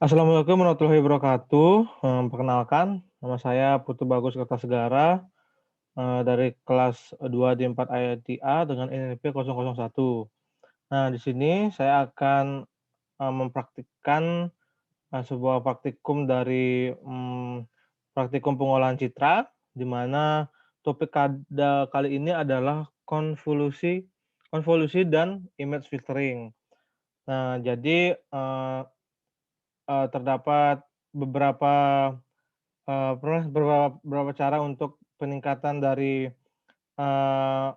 Assalamualaikum warahmatullahi wabarakatuh. Perkenalkan, nama saya Putu Bagus Kertasegara dari kelas 2 di 4 IITA dengan NIP 001. Nah, di sini saya akan mempraktikkan sebuah praktikum dari praktikum pengolahan citra, di mana topik kali ini adalah konvolusi dan image filtering. Nah, jadi terdapat beberapa beberapa cara untuk peningkatan dari, eee,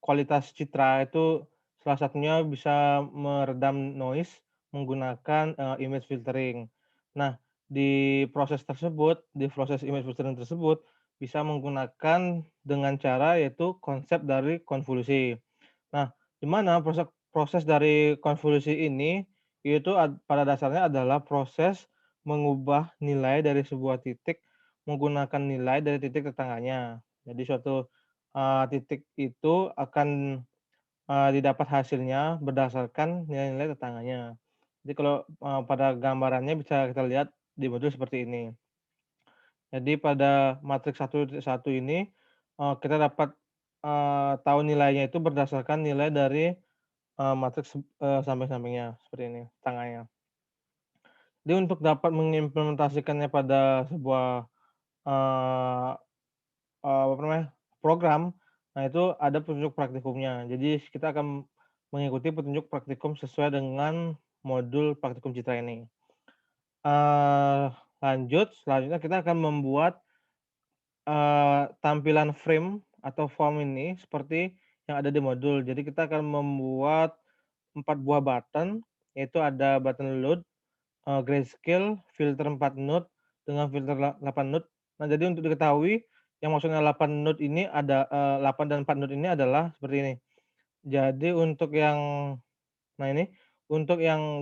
kualitas citra itu salah satunya bisa meredam noise menggunakan, image filtering. Nah, di proses image filtering tersebut bisa menggunakan dengan cara yaitu konsep dari konvolusi. Nah, di mana proses proses dari konvolusi ini, itu pada dasarnya adalah proses mengubah nilai dari sebuah titik menggunakan nilai dari titik tetangganya. Jadi suatu, titik itu akan, didapat hasilnya berdasarkan nilai-nilai tetangganya. Jadi kalau, pada gambarannya bisa kita lihat di modul seperti ini. Jadi pada matriks 1.1 ini, kita dapat, tahu nilainya itu berdasarkan nilai dari matriks, samping-sampingnya, seperti ini, tangannya. Jadi untuk dapat mengimplementasikannya pada sebuah, eee apa namanya, program, nah itu ada petunjuk praktikumnya. Jadi kita akan mengikuti petunjuk praktikum sesuai dengan modul praktikum citra ini. Eee, selanjutnya kita akan membuat tampilan frame atau form ini seperti yang ada di modul. Jadi kita akan membuat 4 buah button, yaitu ada button load, grayscale, filter 4 node, dengan filter 8 node. Nah, jadi untuk diketahui yang maksudnya 8 node ini 8 dan 4 node ini adalah seperti ini. Jadi untuk yang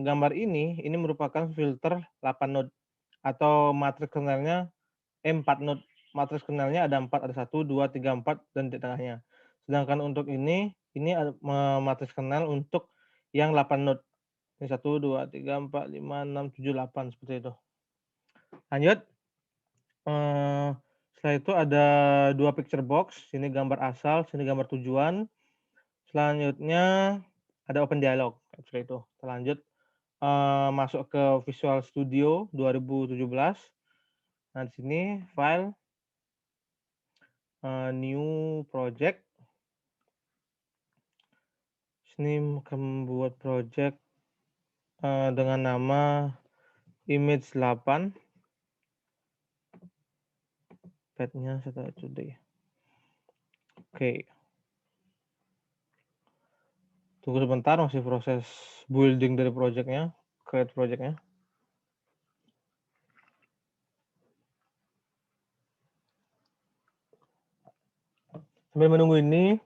gambar ini merupakan filter 8 node atau matriks kernelnya 4 node. Matriks kernelnya ada 4, ada 1, 2, 3, 4 dan di tengahnya. Sedangkan untuk ini matriks kernel untuk yang 8 node. Ini 1, 2, 3, 4, 5, 6, 7, 8 seperti itu. Lanjut, eee, setelah itu ada 2 picture box, sini gambar asal, sini gambar tujuan. Selanjutnya ada open dialog, seperti itu. Kita lanjut, masuk ke Visual Studio 2017. Nah, di sini file, new project. Sini akan membuat project, dengan nama image 8. Path-nya saya taruh today. Oke. Tunggu sebentar, masih proses building dari project-nya, create project-nya. Sambil menunggu ini,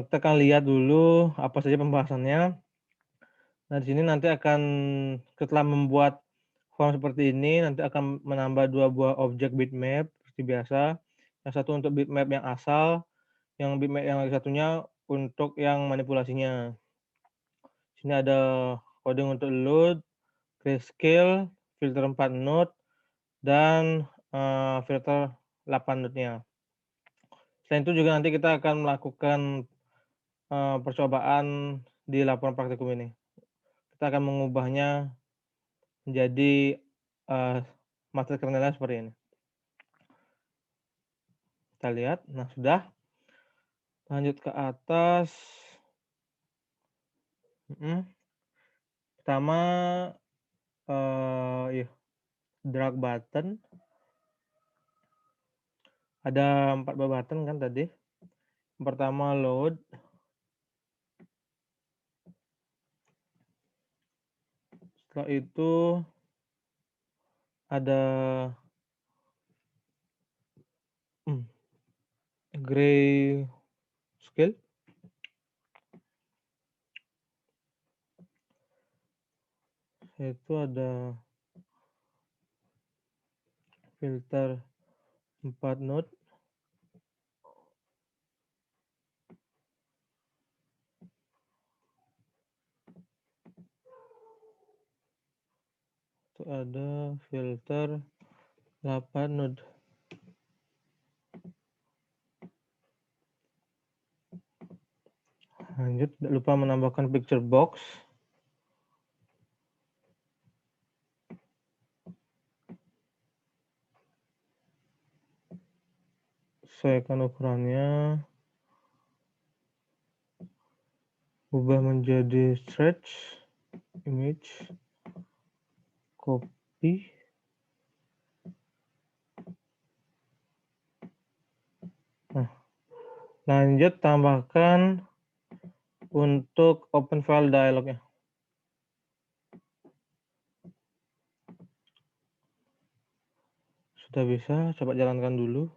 kita akan lihat dulu apa saja pembahasannya. Nah, di sini nanti setelah membuat form seperti ini, nanti akan menambah 2 buah objek bitmap seperti biasa. Yang satu untuk bitmap yang asal, yang bitmap yang satunya untuk yang manipulasinya. Sini ada coding untuk load, grayscale, filter 4 node, dan, filter 8 node-nya. Selain itu juga nanti kita akan melakukan, percobaan di laporan praktikum ini. Kita akan mengubahnya menjadi, matriks kernelnya seperti ini. Kita lihat, nah sudah. Lanjut ke atas. Pertama, iya, drag button. Ada 4 buah button kan tadi. Yang pertama load. Setelah itu ada grayscale. Itu ada filter 4 node. ada filter 8 node. Lanjut, tidak lupa menambahkan picture box. Sesuaikan ukurannya. Ubah menjadi stretch image. Copy. Nah, lanjut tambahkan untuk open file dialognya. Sudah bisa, coba jalankan dulu.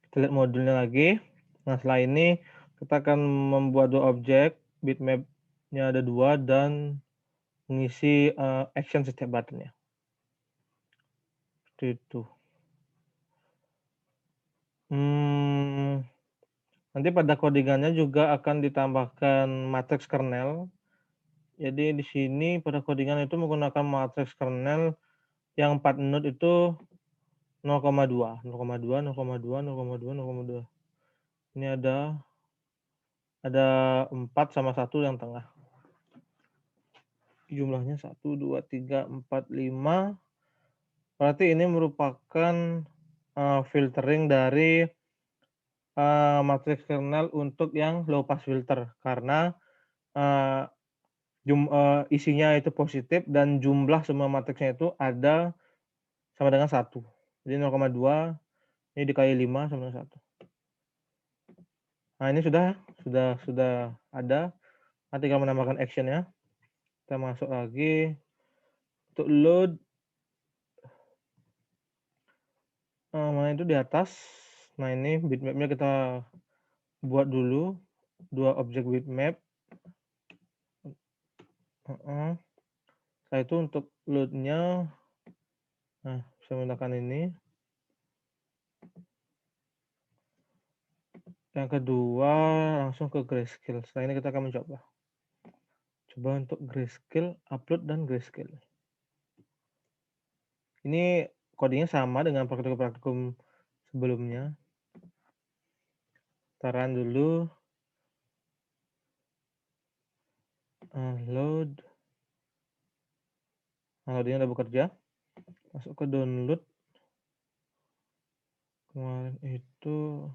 Kita lihat modulnya lagi. Nah, setelah ini kita akan membuat dua objek, bitmap-nya ada 2 dan mengisi action setiap buttonnya. Seperti itu. Nanti pada codingannya juga akan ditambahkan matrix kernel. Jadi di sini pada codingan itu menggunakan matrix kernel yang 4 node itu 0,2. Ini ada 4 sama 1 yang tengah. Jumlahnya 1, 2, 3, 4, 5. Berarti ini merupakan filtering dari matrix kernel untuk yang low pass filter karena isinya itu positif dan jumlah semua matriksnya itu ada sama dengan 1. Jadi 0,2 ini dikali 5 sama dengan 1. Nah, ini sudah ada. Nanti tinggal menambahkan action-nya. Kita masuk lagi untuk load. Mana itu di atas. Nah, ini bitmap-nya kita buat dulu 2 objek bitmap. Setelah itu untuk load-nya, nah bisa menggunakan ini. Yang kedua langsung ke grayscale. Setelah ini kita akan mencoba. Coba untuk grayscale, upload dan grayscale. Ini codingnya sama dengan praktikum sebelumnya. Taruhan dulu. Load. Loadingnya udah bekerja. Masuk ke download. Kemarin itu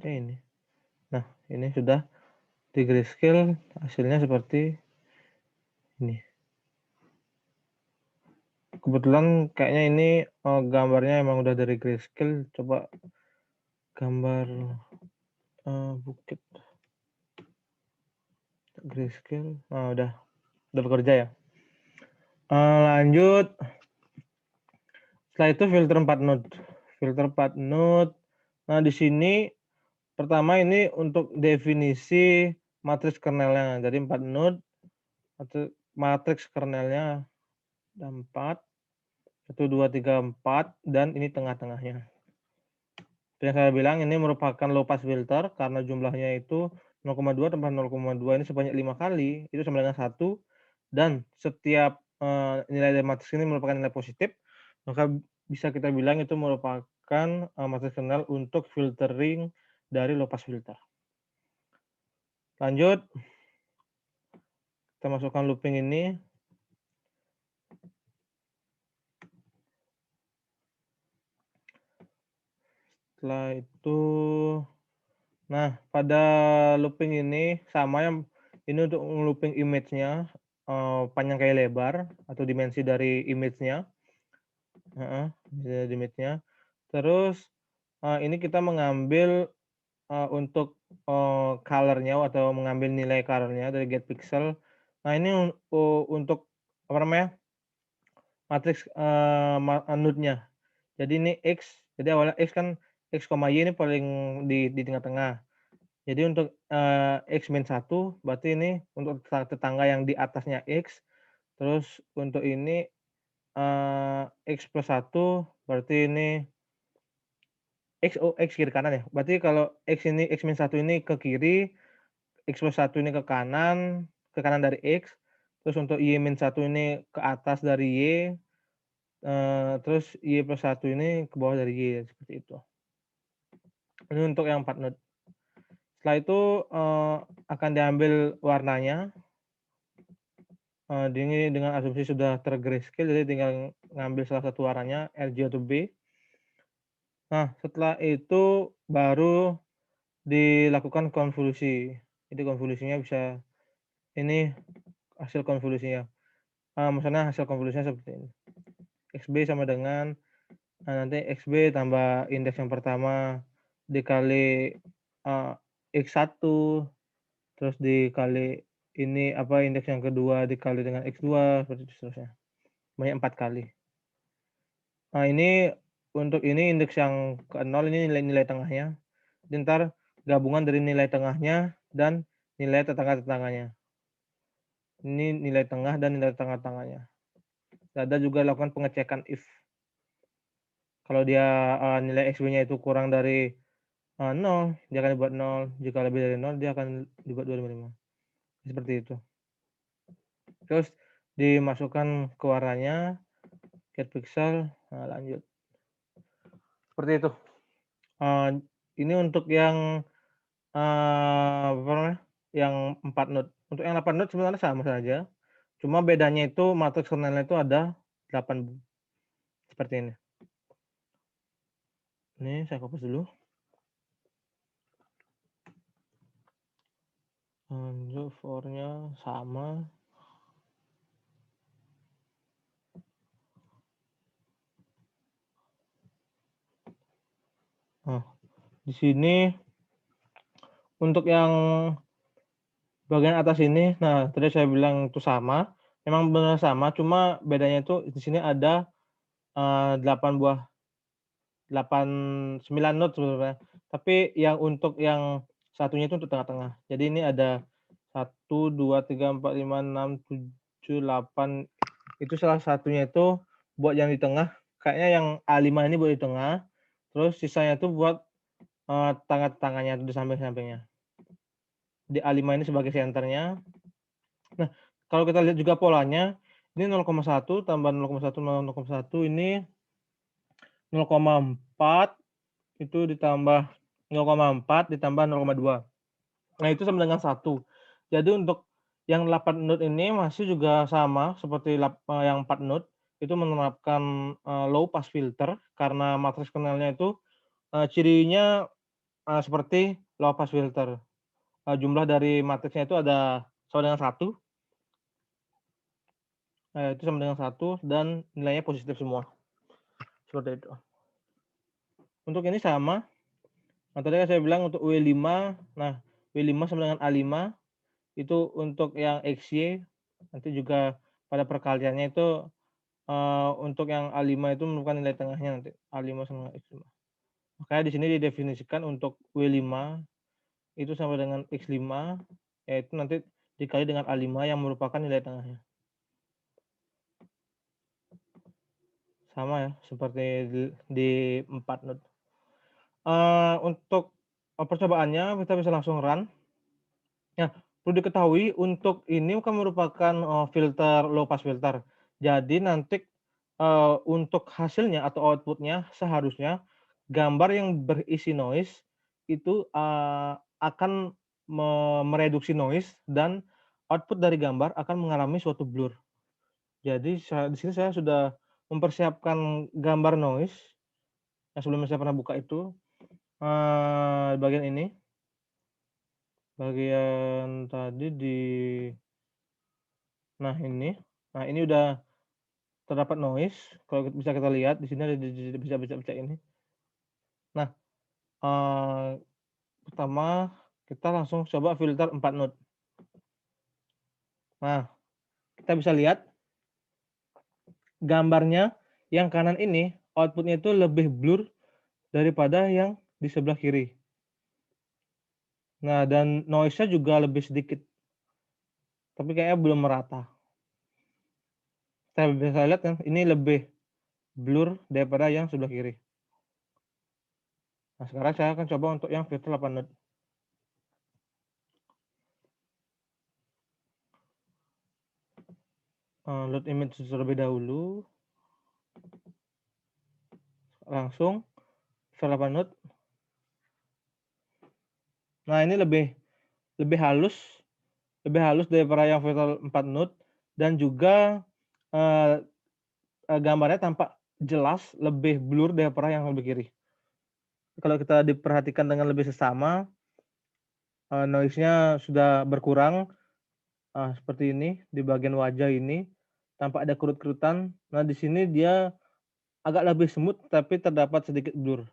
ini. Nah, ini sudah di grayscale, hasilnya seperti ini. Kebetulan kayaknya ini gambarnya emang udah dari grayscale. Coba gambar bukit grayscale. Nah, udah bekerja ya. Lanjut. Setelah itu filter 4 node. Filter 4 node. Nah, di sini pertama ini untuk definisi matriks kernelnya. Jadi 4 node. Matriks kernelnya ada 4. 1, 2, 3, 4. Dan ini tengah-tengahnya. Yang saya bilang ini merupakan low pass filter karena jumlahnya itu 0,2 tambah 0,2 ini sebanyak 5 kali. Itu sama dengan 1. Dan setiap nilai dari matriks ini merupakan nilai positif. Maka bisa kita bilang itu merupakan matriks kernel untuk filtering dari low pass filter. Lanjut, kita masukkan looping ini. Setelah itu, nah pada looping ini sama yang ini untuk looping image-nya panjang kali lebar atau dimensi dari image-nya. Image-nya. Terus ini kita mengambil untuk color-nya atau mengambil nilai color-nya dari get pixel. Nah, ini untuk apa namanya? Matriks node-nya. Jadi ini X, jadi awalnya X kan X, Y ini paling di tengah-tengah. Jadi untuk X min 1 berarti ini untuk tetangga yang di atasnya X. Terus untuk ini X plus 1 berarti ini X kiri kanan ya. Berarti kalau X-1 ini ke kiri, X+1 ini ke kanan dari X, terus untuk Y-1 ini ke atas dari Y, terus Y+1 ini ke bawah dari Y, seperti itu. Ini untuk yang 4 node. Setelah itu, akan diambil warnanya, ini dengan asumsi sudah ter-grayscale, jadi tinggal ngambil salah satu warnanya, RG atau B. Nah, setelah itu baru dilakukan konvolusi. Jadi konvolusinya bisa ini hasil konvolusinya. Maksudnya hasil konvolusinya seperti ini. XB sama dengan nanti XB tambah indeks yang pertama dikali X1, terus dikali ini indeks yang kedua dikali dengan X2, seperti itu seterusnya. Banyak 4 kali. Nah, ini untuk ini indeks yang ke-0 ini nilai tengahnya. Ntar gabungan dari nilai tengahnya dan nilai tetangga-tetangganya. Ini nilai tengah dan nilai tengah-tengahnya. Ada juga lakukan pengecekan if. Kalau dia nilai XB-nya itu kurang dari 0, dia akan dibuat 0. Jika lebih dari 0, dia akan dibuat 255. Seperti itu. Terus dimasukkan ke warnanya, get pixel, lanjut. Seperti itu. Ini untuk yang yang 4 node. Untuk yang 8 node sebenarnya sama saja. Cuma bedanya itu matriks kernelnya itu ada 8 seperti ini. Ini saya hapus dulu. Lanjut for-nya sama. Nah, di sini untuk yang bagian atas ini, nah tadi saya bilang itu sama, memang benar sama, cuma bedanya itu di sini ada 9 node sebenarnya. Tapi yang untuk yang satunya itu untuk tengah-tengah. Jadi ini ada 1, 2, 3, 4, 5, 6, 7, 8. Itu salah satunya itu buat yang di tengah. Kayaknya yang A5 ini buat di tengah. Terus sisanya itu buat tengah-tengahnya di samping-sampingnya. Di A5 ini sebagai senternya. Nah, kalau kita lihat juga polanya, ini 0,1 tambah 0,1 0,1 ini 0,4 itu ditambah 0,4 ditambah 0,2. Nah, itu sama dengan 1. Jadi untuk yang 8 node ini masih juga sama seperti yang 4 node, itu menerapkan low pass filter karena matriks kernelnya itu cirinya seperti low pass filter. Jumlah dari matriksnya itu ada sama dengan 1. Itu sama dengan 1 dan nilainya positif semua. Seperti itu. Untuk ini sama. Nah, tadi kan saya bilang untuk W5, nah W5 sama dengan A5 itu untuk yang XY, nanti juga pada perkaliannya itu untuk yang A5 itu merupakan nilai tengahnya nanti A5 sama X5. Makanya di sini didefinisikan untuk W5 itu sama dengan X5, yaitu nanti dikali dengan A5 yang merupakan nilai tengahnya. Sama ya, seperti di 4 node. Untuk percobaannya kita bisa langsung run. Ya, perlu diketahui untuk ini kan merupakan filter low pass filter. Jadi nanti untuk hasilnya atau output-nya seharusnya gambar yang berisi noise itu akan mereduksi noise dan output dari gambar akan mengalami suatu blur. Jadi di sini saya sudah mempersiapkan gambar noise yang sebelumnya saya pernah buka itu bagian ini. Bagian tadi nah ini udah terdapat noise, kalau bisa kita lihat di sini ada bisa baca ini. Nah, pertama kita langsung coba filter 4 node. Nah, kita bisa lihat gambarnya yang kanan ini output-nya itu lebih blur daripada yang di sebelah kiri. Nah, dan noise-nya juga lebih sedikit. Tapi kayaknya belum merata. Kita bisa lihat kan ini lebih blur daripada yang sebelah kiri. Nah, sekarang saya akan coba untuk yang filter 8 node. Load image terlebih dahulu. Langsung filter 8 node. Nah, ini lebih halus daripada yang filter 4 node, dan juga gambarnya tampak jelas, lebih blur daripada yang lebih kiri. Kalau kita diperhatikan dengan lebih seksama, noise-nya sudah berkurang. Seperti ini di bagian wajah ini tampak ada kerut-kerutan. Nah, di sini dia agak lebih smooth tapi terdapat sedikit blur,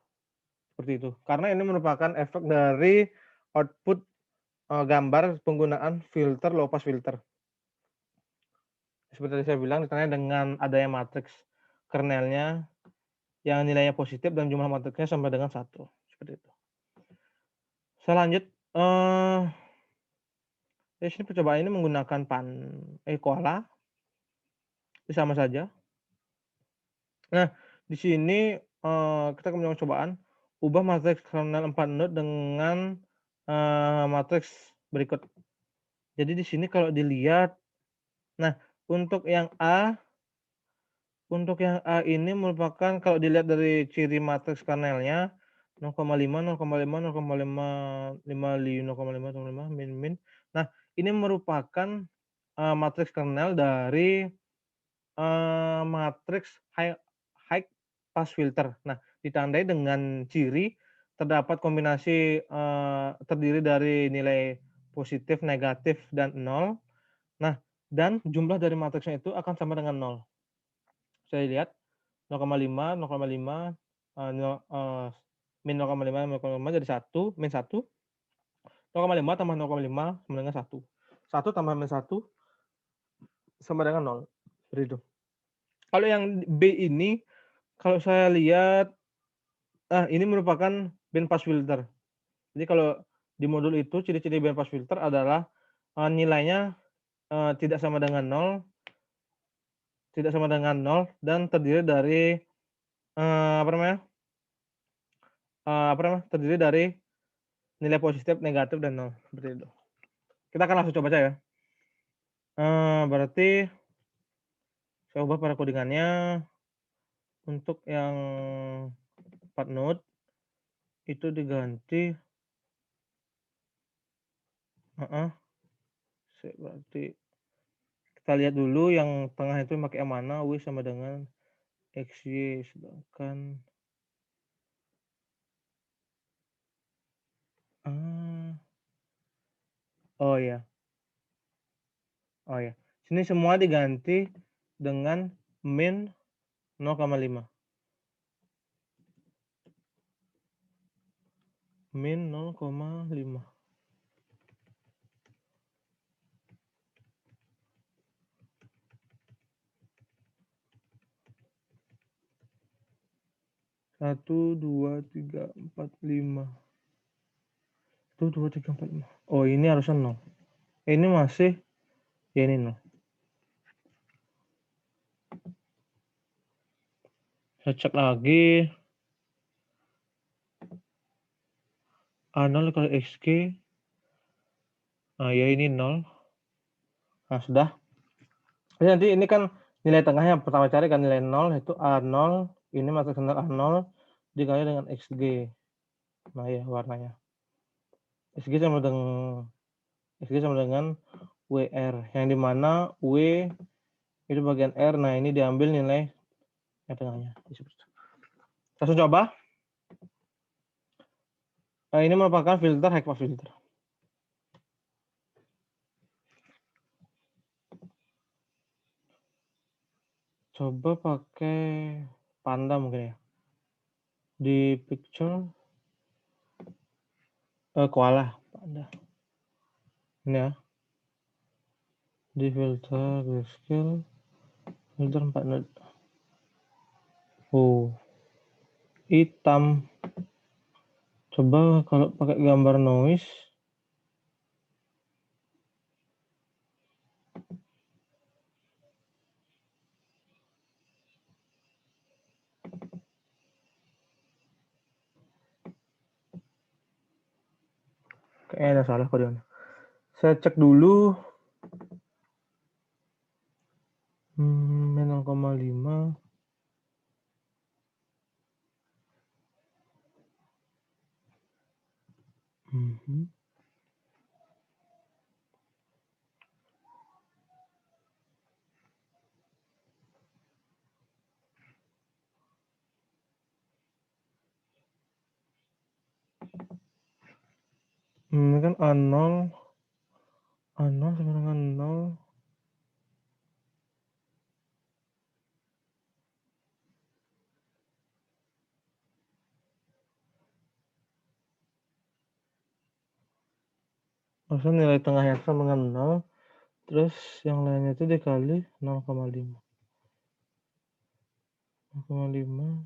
seperti itu. Karena ini merupakan efek dari output gambar penggunaan filter low pass filter. Seperti tadi saya bilang, ditandai dengan adanya matriks kernelnya yang nilainya positif dan jumlah matriksnya sama dengan 1, seperti itu. Saya lanjut, di sini percobaan ini menggunakan koala, itu sama saja. Nah, di sini kita akan melakukan cobaan ubah matriks kernel 4 node dengan matriks berikut. Jadi di sini kalau dilihat, nah untuk yang A ini merupakan kalau dilihat dari ciri matriks kernelnya 0,5, 0,5, 0,5, 0,5, min. Nah, ini merupakan matriks kernel dari matriks high pass filter. Nah, ditandai dengan ciri terdapat kombinasi terdiri dari nilai positif, negatif, dan 0. Nah, dan jumlah dari matriksnya itu akan sama dengan 0. Saya lihat 0,5, 0,5, min 0,5, 0,5 jadi 1, min 1. 0,5 tambah 0,5 sama dengan 1. 1 tambah min 1 sama dengan 0. Seperti itu. Kalau yang B ini, kalau saya lihat, ini merupakan band pass filter. Jadi kalau di modul itu ciri-ciri band pass filter adalah nilainya tidak sama dengan 0, dan terdiri dari terdiri dari nilai positif, negatif, dan 0, seperti itu. Kita akan langsung coba saja. Berarti saya ubah pada codingannya untuk yang 4 node itu diganti berarti kita lihat dulu yang tengah itu pakai yang mana, W sama dengan XY, sedangkan oh ya, sini semua diganti dengan min 0,5. Min 0,5. Satu, dua, tiga, empat, lima. 1, 2, 3, 4, 5. Oh, ini harusnya 0. Ini masih, ya ini 0. Saya cek lagi. A0 kali XG. Ya ini 0. Nah, sudah. Jadi nanti ini kan nilai tengahnya, pertama cari kan nilai 0, itu A0. Ini matriks kernel A0 dikali dengan XG. Nah ya, warnanya. XG sama dengan WR, yang dimana W itu bagian R. Nah, ini diambil nilai yang tengahnya. Langsung coba. Ini merupakan filter high pass filter. Coba pakai panda mungkin ya. Di picture koala, panda. Ini ya. Di filter grayscale, filter 4 node. Hitam. Coba kalau pakai gambar noise. Kayaknya ada salah kodenya. Saya cek dulu. Min 0,5. Ini kan A0 sama dengan 0. Maksudnya nilai tengahnya sama dengan 0. Terus yang lainnya itu dikali 0,5. 0,5.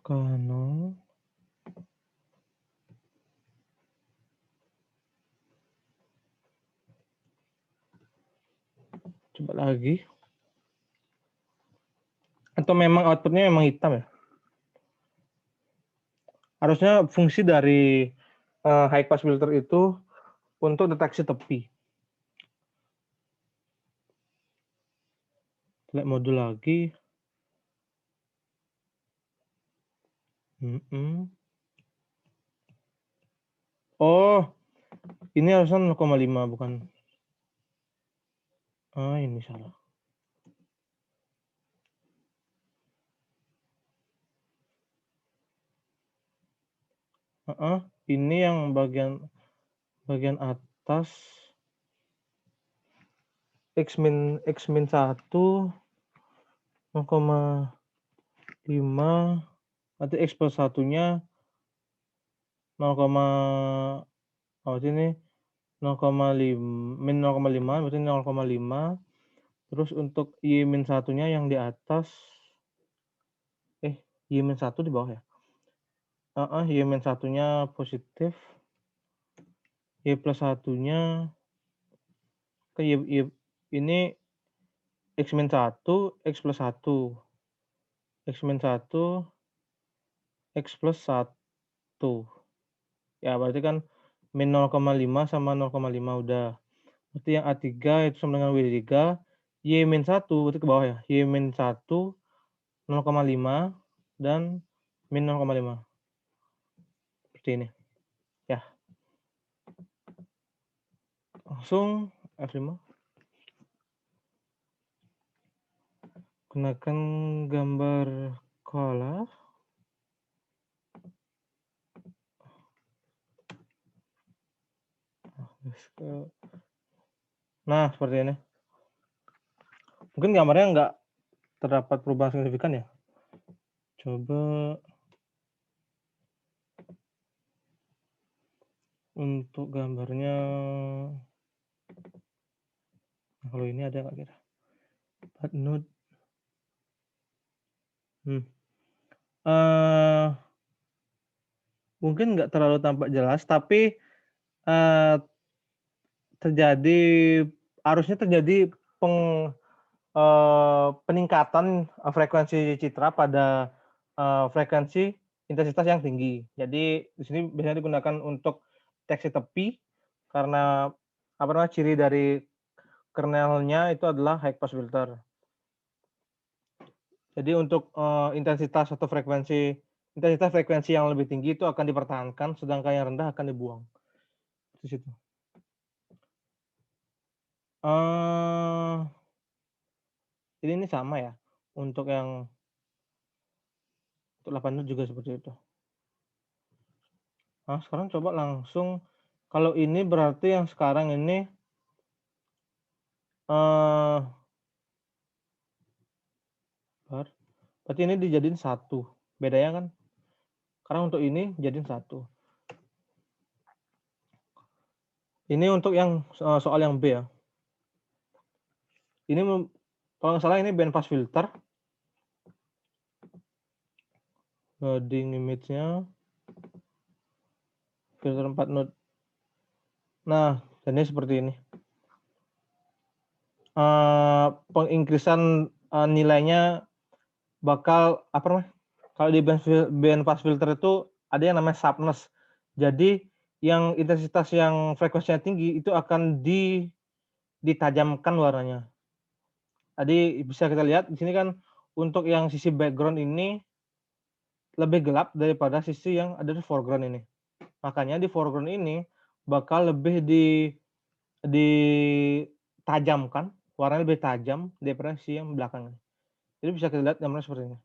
Kali 0. Coba lagi. Atau memang outputnya memang hitam ya? Harusnya fungsi dari high pass filter itu untuk deteksi tepi. Lihat modul lagi. Oh, ini harusnya 0,5 bukan. Ini salah. Ini yang bagian atas x min 1 0,5, nanti x plus satunya 0, ini 0,5 min 0,5 berarti 0,5. Terus untuk y min satunya yang di atas, y min 1 di bawah ya. Y min satunya positif, y plus satunya ini x min 1, x plus 1, x min 1, x plus 1. Ya, berarti kan min 0,5 sama 0,5 udah. Berarti yang A3 itu sama dengan W3, Y min 1 berarti ke bawah ya. Y min 1, 0,5, dan min 0,5. Seperti ini. Ya. Langsung F5. Gunakan gambar kolak. Nah, seperti ini. Mungkin gambarnya nggak terdapat perubahan signifikan ya. Coba untuk gambarnya, kalau ini ada nggak kira? Part node. Mungkin nggak terlalu tampak jelas, tapi harusnya terjadi peningkatan frekuensi citra pada frekuensi intensitas yang tinggi. Jadi di sini biasanya digunakan untuk deteksi tepi karena ciri dari kernelnya itu adalah high pass filter. Jadi untuk intensitas frekuensi yang lebih tinggi itu akan dipertahankan, sedangkan yang rendah akan dibuang. Di situ. Jadi ini sama ya. Untuk 8 juga seperti itu. Nah, sekarang coba langsung, kalau ini berarti yang sekarang ini berarti ini dijadiin 1. Bedanya kan? Karena untuk ini jadiin 1. Ini untuk yang soal yang B ya. Ini kalau nggak salah ini band pass filter. Loading image-nya. Filter 4 node. Nah, dan ini seperti ini. pengingkrisan nilainya bakal apa namanya? Kalau di band pass filter itu ada yang namanya sharpness. Jadi yang intensitas yang frekuensinya tinggi itu akan ditajamkan warnanya. Jadi bisa kita lihat di sini kan untuk yang sisi background ini lebih gelap daripada sisi yang ada di foreground ini. Makanya di foreground ini bakal lebih ditajamkan, warnanya lebih tajam daripada si yang belakangnya. Jadi bisa kita lihat gambarnya seperti ini.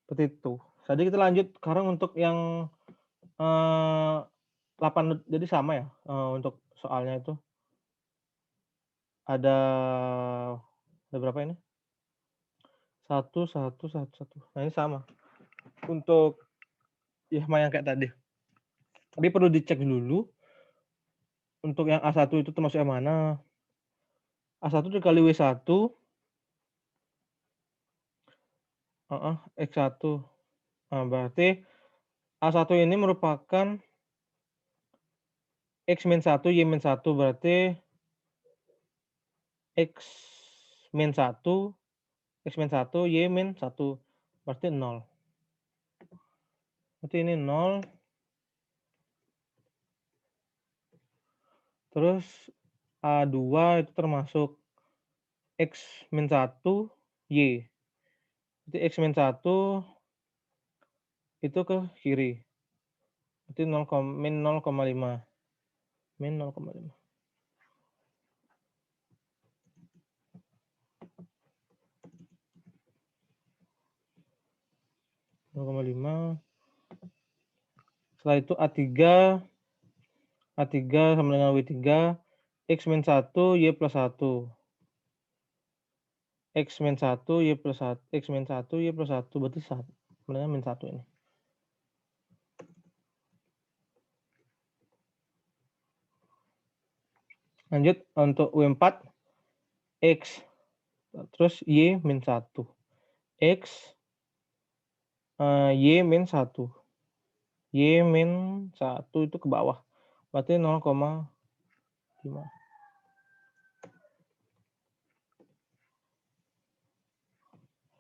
Seperti itu. Jadi kita lanjut sekarang untuk yang 8 jadi sama ya untuk soalnya itu ada berapa ini? 1, 1, 1, 1. Nah ini sama. Untuk ya sama yang kayak tadi. Tapi perlu dicek dulu untuk yang A1 itu termasuk yang mana. A1 dikali W1 X1. Nah, berarti A1 ini merupakan X-1, Y-1 berarti X-1, X-1, Y-1 berarti 0. Berarti ini 0. Terus A2 itu termasuk X-1, Y. Berarti X-1 itu ke kiri. Berarti min 0,5. Min 0,5. Setelah itu A3 sama dengan W3, X-1, Y+1. X-1, Y+1, X-1, Y+1 berarti 1. Sama dengan min 1 ini. Lanjut untuk W4, X, terus Y-1. X, Y-1. Y-1 itu ke bawah. Berarti 0,5.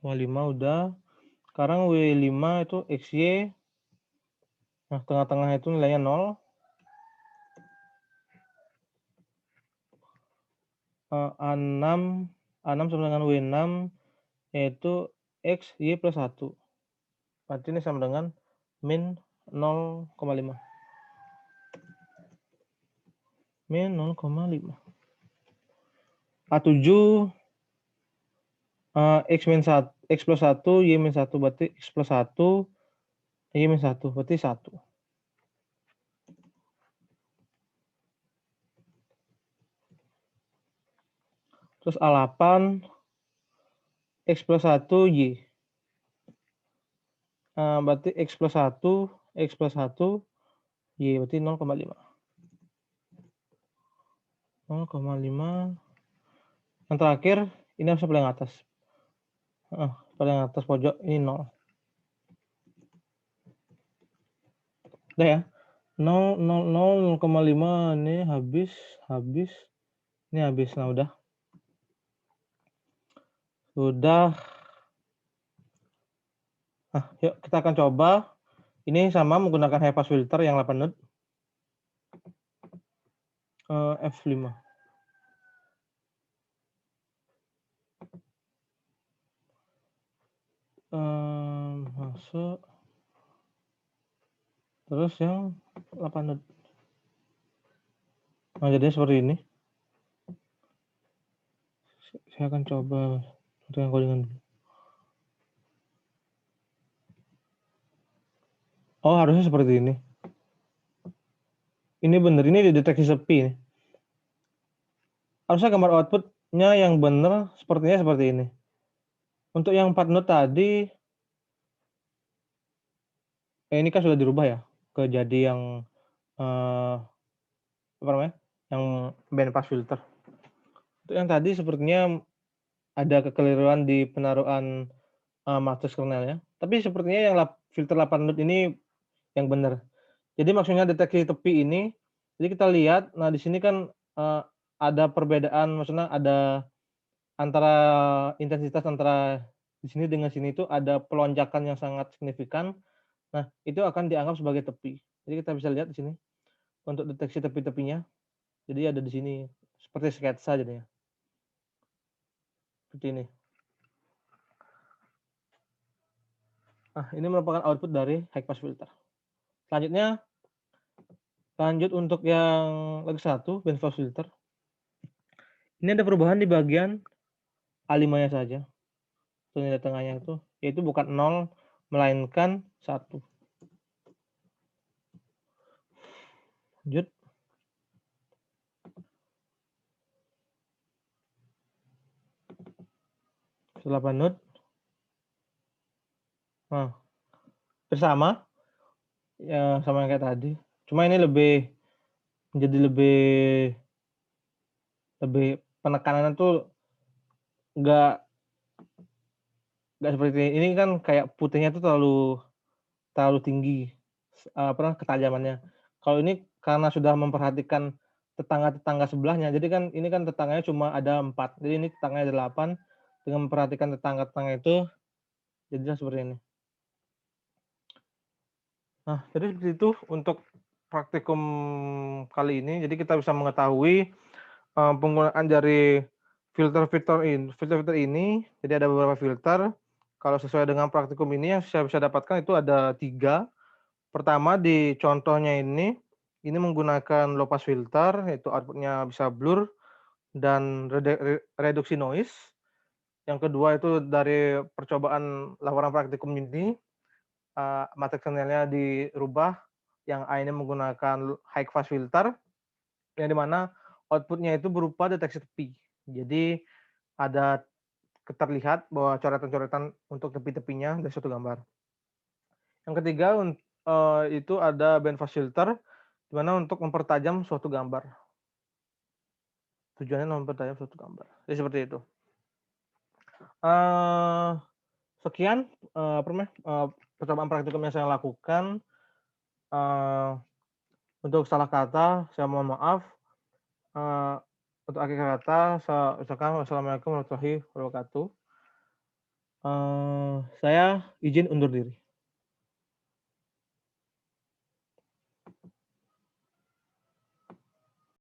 5 udah. Sekarang W5 itu XY. Nah, tengah-tengah itu nilainya 0. A6 sama dengan W6 yaitu X, Y plus 1. Berarti ini sama dengan min 0,5. Min 0,5. A7 X plus 1, Y min 1 berarti X plus 1, Y min 1 berarti 1. Terus A8 X plus 1, Y. Berarti X plus 1, Y berarti 0,5. 0,5. Yang terakhir ini harus paling atas. Paling atas pojok ini 0. Udah ya. 0, 0, 0,5 ini habis. Ini habis. Nah, udah. Nah, yuk kita akan coba. Ini sama menggunakan high pass filter yang 8 node. F5. Masuk. Terus yang 8 node. Nah, jadinya seperti ini. Saya akan coba dengan codingan dulu. Oh, harusnya seperti ini. Ini benar, ini dideteksi sepi nih. Harusnya gambar outputnya yang benar sepertinya seperti ini. Untuk yang 4 node tadi, ini kan sudah dirubah ya ke jadi yang apa namanya? Yang band pass filter. Untuk yang tadi sepertinya ada kekeliruan di penaruhan matriks kernelnya. Tapi sepertinya yang filter 8 node ini yang benar. Jadi maksudnya deteksi tepi ini, jadi kita lihat, nah di sini kan ada perbedaan, maksudnya ada antara intensitas antara di sini dengan sini itu ada pelonjakan yang sangat signifikan. Nah, itu akan dianggap sebagai tepi. Jadi kita bisa lihat di sini untuk deteksi tepi-tepinya. Jadi ada di sini seperti sketsa jadinya. Seperti ini. Nah, ini merupakan output dari high pass filter. Selanjutnya lanjut untuk yang lagi satu, band pass filter. Ini ada perubahan di bagian A5-nya saja. Nilai tengahnya itu, yaitu bukan 0, melainkan 1. Lanjut. Setelah panut. Nah, bersama. Ya, sama yang kayak tadi. Cuma ini menjadi lebih penekanannya tuh nggak seperti ini kan, kayak putihnya tuh terlalu tinggi, ketajamannya. Kalau ini karena sudah memperhatikan tetangga-tetangga sebelahnya, jadi kan ini kan tetangganya cuma ada 4, jadi ini tetangganya ada 8, dengan memperhatikan tetangga-tetangga itu, jadinya seperti ini. Nah, jadi seperti itu untuk praktikum kali ini. Jadi kita bisa mengetahui penggunaan dari filter-filter ini. Jadi ada beberapa filter. Kalau sesuai dengan praktikum ini yang saya bisa dapatkan itu ada 3. Pertama di contohnya ini menggunakan low pass filter, yaitu outputnya bisa blur dan reduksi noise. Yang kedua itu dari percobaan laporan praktikum ini, matriks channel-nya dirubah, yang A ini menggunakan high pass filter, yang dimana outputnya itu berupa deteksi tepi. Jadi ada terlihat bahwa coretan-coretan untuk tepi-tepinya dari suatu gambar. Yang ketiga itu ada band pass filter, di mana untuk mempertajam suatu gambar. Tujuannya mempertajam suatu gambar. Jadi seperti itu. Sekian percobaan praktikum yang saya lakukan. Untuk salah kata, saya mohon maaf. Untuk akhir kata, saya ucapkan wassalamualaikum warahmatullahi wabarakatuh. Saya izin undur diri.